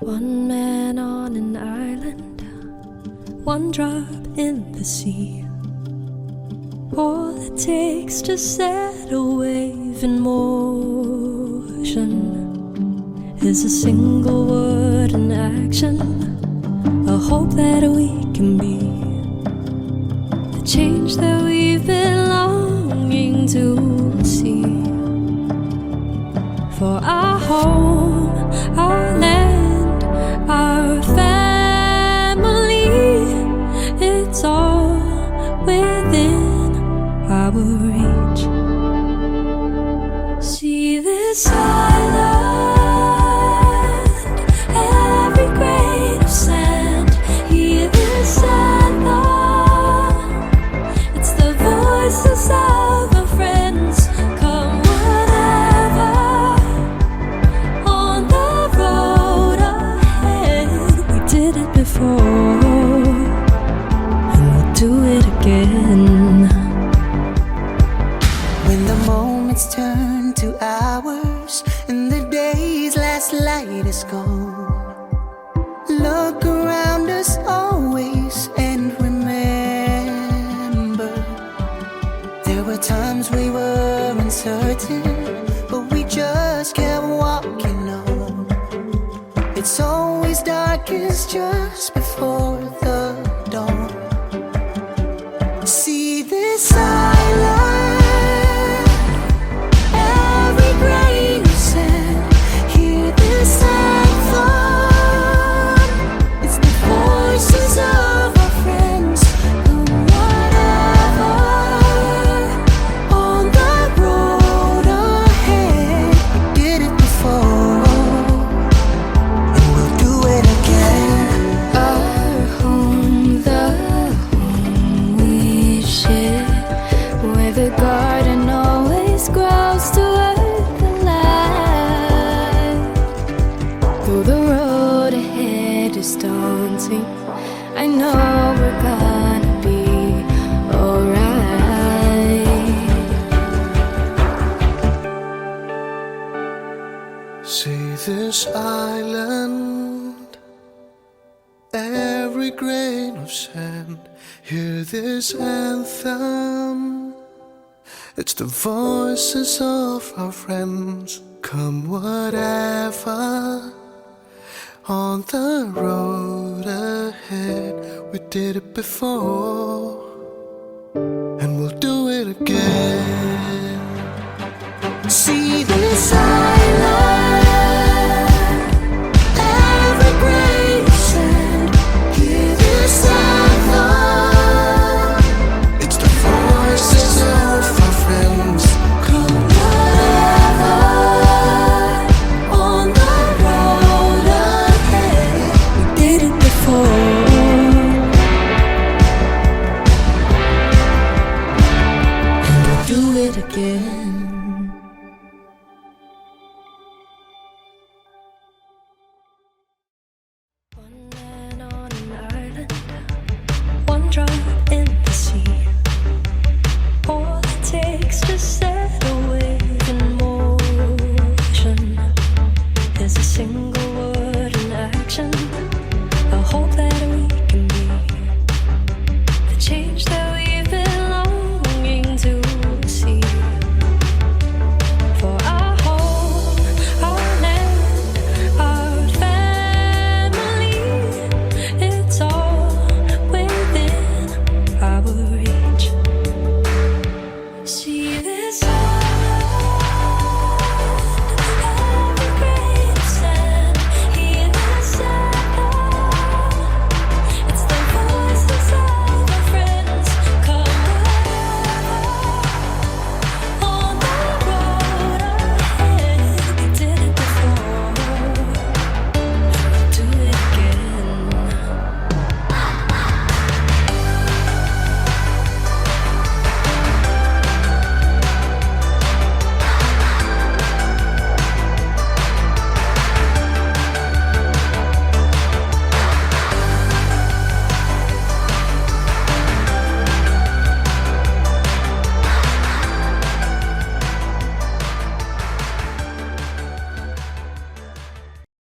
One man on an island, one drop in the sea. All it takes to set a wave in motion is a single word in action, a hope that we can be the change that we've been longing to see. For our home, our land, our family, it's all within our reach. See this island, every grain of sand. Hear this anthem, it's the voices of our friends. Come whatever, on the road ahead. We did it before, and we'll do it again. When the moments turn to hours and the day's last light is gone, look around us always and remember, there were times we were uncertain, but we just kept walking on. It's always darkest just before the dawn. See this island, every grain of sand. Hear this anthem, it's the voices of our friends. Come whatever, on the road ahead. We did it before, and we'll do it again. Our home, the home we share, where the garden always grows toward the light. Though the road ahead is daunting, I know we're gonna be alright. See this island, every grain of sand. Hear this anthem, it's the voices of our friends. Come whatever, on the road ahead. We did it before,